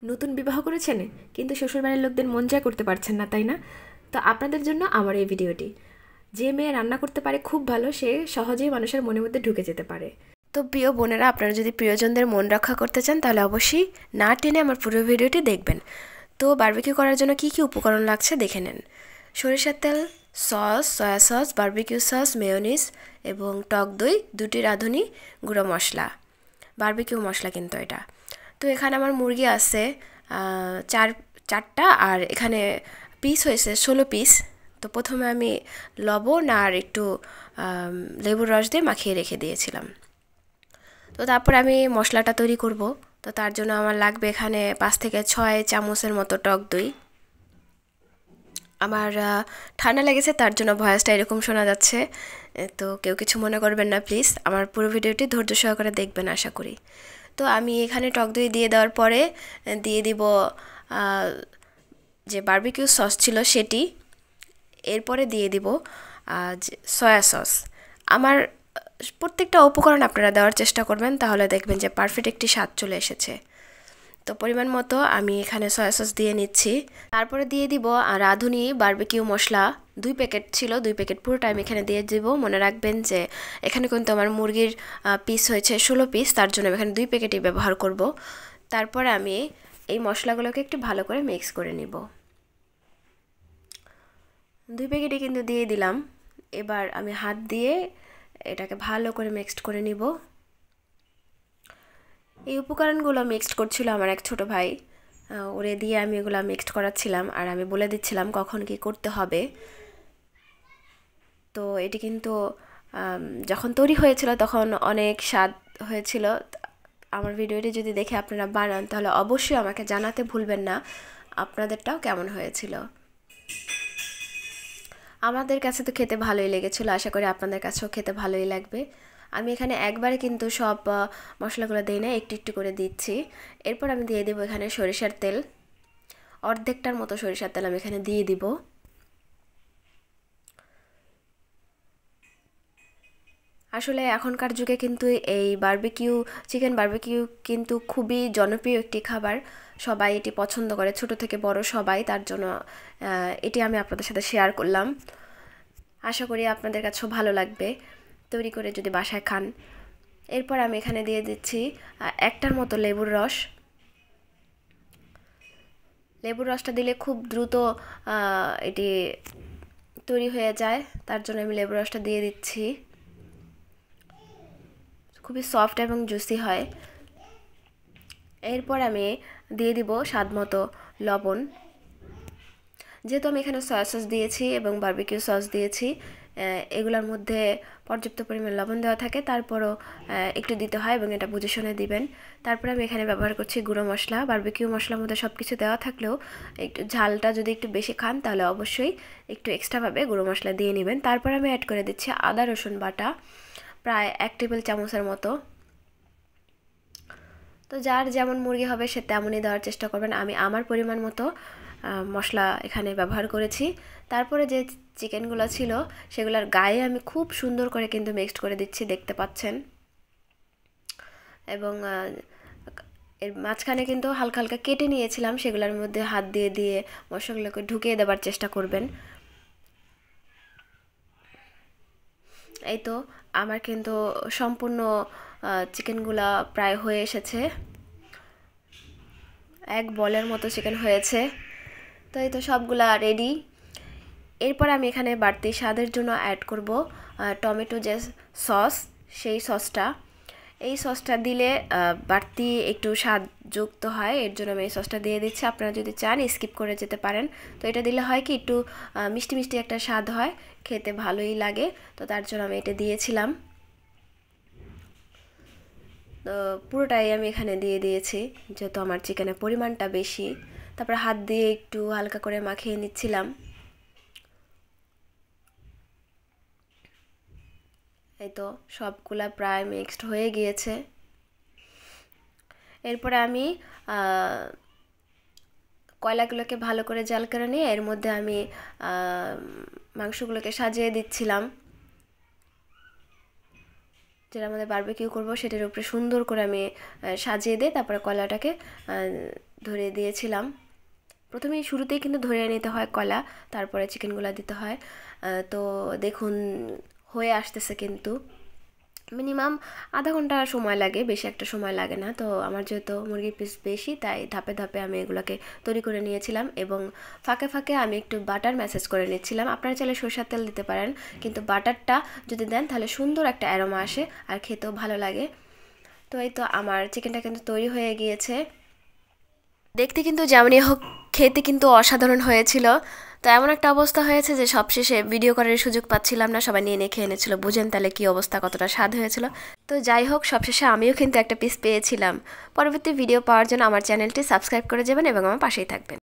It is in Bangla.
নতুন বিবাহ করেছেন কিন্তু শ্বশুরবাড়ির লোকদের মন জয় করতে পারছেন না, তাই না? তো আপনাদের জন্য আমার এই ভিডিওটি। যে মেয়ে রান্না করতে পারে খুব ভালো, সে সহজেই মানুষের মনের মধ্যে ঢুকে যেতে পারে। তো প্রিয় বোনেরা, আপনারা যদি প্রিয়জনদের মন রক্ষা করতে চান তাহলে অবশ্যই না টেনে আমার পুরো ভিডিওটি দেখবেন। তো বারবিকিউ করার জন্য কি কি উপকরণ লাগছে দেখে নেন। সরিষার তেল, sauce, soya sauce, barbecue sauce, mayonnaise এবং টক দই, 2টি রাঁধুনি গুঁড়ো মশলা, বারবিকিউ মশলা কিন্তু এটা। তো এখানে আমার মুরগি আছে চারটা, আর এখানে পিস হয়েছে 16 পিস। তো প্রথমে আমি লবণ আর একটু লেবুর রস দিয়ে মাখিয়ে রেখে দিয়েছিলাম। তো তারপর আমি মশলাটা তৈরি করব। তো তার জন্য আমার লাগবে এখানে 5 থেকে 6 চামচের মতো টক দই। আমার ঠান্ডা লেগেছে, তার জন্য ভয়েসটা এরকম শোনা যাচ্ছে। তো কেউ কিছু মনে করবেন না প্লিজ, আমার পুরো ভিডিওটি ধৈর্য সহকারে দেখবেন আশা করি। তো আমি এখানে টক দই দিয়ে দেওয়ার পরে দিয়ে দিব যে বারবিকিউ সস ছিল সেটি। এরপরে দিয়ে দিব সয়া সস। আমার প্রত্যেকটা উপকরণ আপনারা দেওয়ার চেষ্টা করবেন, তাহলে দেখবেন যে পারফেক্ট একটি স্বাদ চলে এসেছে। তো পরিমাণ মতো আমি এখানে সয়া সস দিয়ে নিচ্ছি। তারপরে দিয়ে দিব রাঁধুনি বারবিকিউ মশলা, 2 প্যাকেট ছিল, 2 প্যাকেট পুরোটা আমি এখানে দিয়ে দিব। মনে রাখবেন যে এখানে কিন্তু আমার মুরগির পিস হয়েছে 16 পিস, তার জন্য আমি এখানে 2 প্যাকেটই ব্যবহার করব। তারপরে আমি এই মশলাগুলোকে একটু ভালো করে মিক্স করে নিব। 2 প্যাকেটই কিন্তু দিয়ে দিলাম। এবার আমি হাত দিয়ে এটাকে ভালো করে মিক্সড করে নিব। এই উপকরণগুলো মিক্সড করছিল আমার এক ছোট ভাই। ওরে দিয়ে আমি এগুলো মিক্সড করাচ্ছিলাম, আর আমি বলে দিচ্ছিলাম কখন কি করতে হবে। তো এটি কিন্তু যখন তৈরি হয়েছিল তখন অনেক স্বাদ হয়েছিল। আমার ভিডিওটি যদি দেখে আপনারা বানান তাহলে অবশ্যই আমাকে জানাতে ভুলবেন না আপনাদেরটাও কেমন হয়েছিল। আমাদের কাছে তো খেতে ভালোই লেগেছিল, আশা করি আপনাদের কাছেও খেতে ভালোই লাগবে। আমি এখানে একবারে কিন্তু সব মশলাগুলো দিই না, একটু একটু করে দিচ্ছি। এরপর আমি দিয়ে দেবো এখানে সরিষার তেল, অর্ধেকটার মতো সরিষার তেল আমি এখানে দিয়ে দিব। আসলে এখনকার যুগে কিন্তু এই চিকেন বারবিকিউ কিন্তু খুবই জনপ্রিয় একটি খাবার। সবাই এটি পছন্দ করে, ছোট থেকে বড় সবাই। তার জন্য এটি আমি আপনাদের সাথে শেয়ার করলাম। আশা করি আপনাদের কাছেও ভালো লাগবে তৈরি করে যদি বাসায় খান। এরপর আমি এখানে দিয়ে দিচ্ছি একটার মতো লেবুর রস। লেবুর রসটা দিলে খুব দ্রুত এটি তৈরি হয়ে যায়, তার জন্য আমি লেবুর রসটা দিয়ে দিচ্ছি। খুবই সফট এবং জুসি হয়। এরপর আমি দিয়ে দিব স্বাদ মতো লবণ। যেহেতু আমি এখানে সয়া সস দিয়েছি এবং বারবিকিউ সস দিয়েছি, এগুলোর মধ্যে পর্যাপ্ত পরিমাণ লবণ দেওয়া থাকে, তারপরও একটু দিতে হয় এবং এটা বুঝে শুনে দিবেন। তারপরে আমি এখানে ব্যবহার করছি গুঁড়ো মশলা। বারবিকিউ মশলার মধ্যে সব কিছু দেওয়া থাকলেও একটু ঝালটা যদি একটু বেশি খান তাহলে অবশ্যই একটু এক্সট্রাভাবে গুঁড়ো মশলা দিয়ে নেবেন। তারপর আমি অ্যাড করে দিচ্ছি আদা রসুন বাটা, প্রায় 1 টেবিল চামচের মতো। তো যার যেমন মুরগি হবে সে তেমনই দেওয়ার চেষ্টা করবেন। আমি আমার পরিমাণ মতো মশলা এখানে ব্যবহার করেছি। তারপরে যে চিকেনগুলো ছিল সেগুলোর গায়ে আমি খুব সুন্দর করে কিন্তু মিক্সড করে দিচ্ছি, দেখতে পাচ্ছেন। এবং এর মাঝখানে কিন্তু হালকা হালকা কেটে নিয়েছিলাম, সেগুলোর মধ্যে হাত দিয়ে দিয়ে মশলাগুলোকে ঢুকিয়ে দেওয়ার চেষ্টা করবেন। এই তো আমার কিন্তু সম্পূর্ণ চিকেনগুলা প্রায় হয়ে এসেছে, এক বলের মতো চিকেন হয়েছে। তো এই তো সবগুলা রেডি। এরপর আমি এখানে বাড়তি স্বাদের জন্য অ্যাড করব টমেটো যে সস, সেই সসটা। এই সসটা দিলে বাড়তি একটু স্বাদ যুক্ত হয়, এর জন্য আমি এই সসটা দিয়ে দিচ্ছি। আপনারা যদি চান স্কিপ করে যেতে পারেন। তো এটা দিলে হয় কি একটু মিষ্টি মিষ্টি একটা স্বাদ হয়, খেতে ভালোই লাগে। তো তার জন্য আমি এটা দিয়েছিলাম। তো পুরোটাই আমি এখানে দিয়ে দিয়েছি, যেহেতু আমার চিকেনের পরিমাণটা বেশি। তারপর হাত দিয়ে একটু হালকা করে মাখিয়ে নিচ্ছিলাম। এই তো সবগুলা প্রায় মিক্সড হয়ে গিয়েছে। এরপরে আমি কয়লাগুলোকে ভালো করে জাল করে নিয়ে এর মধ্যে আমি মাংসগুলোকে সাজিয়ে দিচ্ছিলাম। যেটার মধ্যে বারবিকিউ করব সেটার উপরে সুন্দর করে আমি সাজিয়ে দিই। তারপরে কয়লাটাকে ধরিয়ে দিয়েছিলাম। প্রথমেই শুরুতেই কিন্তু ধরিয়ে নিতে হয় কলা, তারপরে চিকেনগুলো দিতে হয়। তো দেখুন হয়ে আসতেছে, কিন্তু মিনিমাম আধা ঘন্টা সময় লাগে, বেশি একটা সময় লাগে না। তো আমার যেহেতু মুরগির পিস বেশি, তাই ধাপে ধাপে আমি এগুলোকে তৈরি করে নিয়েছিলাম এবং ফাঁকে ফাঁকে আমি একটু বাটার ম্যাসেজ করে নিচ্ছিলাম। আপনারা চাইলে সরষের তেল দিতে পারেন, কিন্তু বাটারটা যদি দেন তাহলে সুন্দর একটা অ্যারোমা আসে আর খেতেও ভালো লাগে। তো এই তো আমার চিকেনটা কিন্তু তৈরি হয়ে গিয়েছে। দেখতে কিন্তু যেমনই হোক, খেতে কিন্তু অসাধারণ হয়েছিল। তো এমন একটা অবস্থা হয়েছে যে সবশেষে ভিডিও করার সুযোগ পাচ্ছিলাম না, সবাই নিয়ে নিয়ে খেয়ে এনেছিল। বুঝেন তাহলে কী অবস্থা, কতটা স্বাদ হয়েছিল। তো যাই হোক, সবশেষে আমিও কিন্তু একটা পিস পেয়েছিলাম। পরবর্তী ভিডিও পাওয়ার জন্য আমার চ্যানেলটি সাবস্ক্রাইব করে যাবেন এবং আমার পাশেই থাকবেন।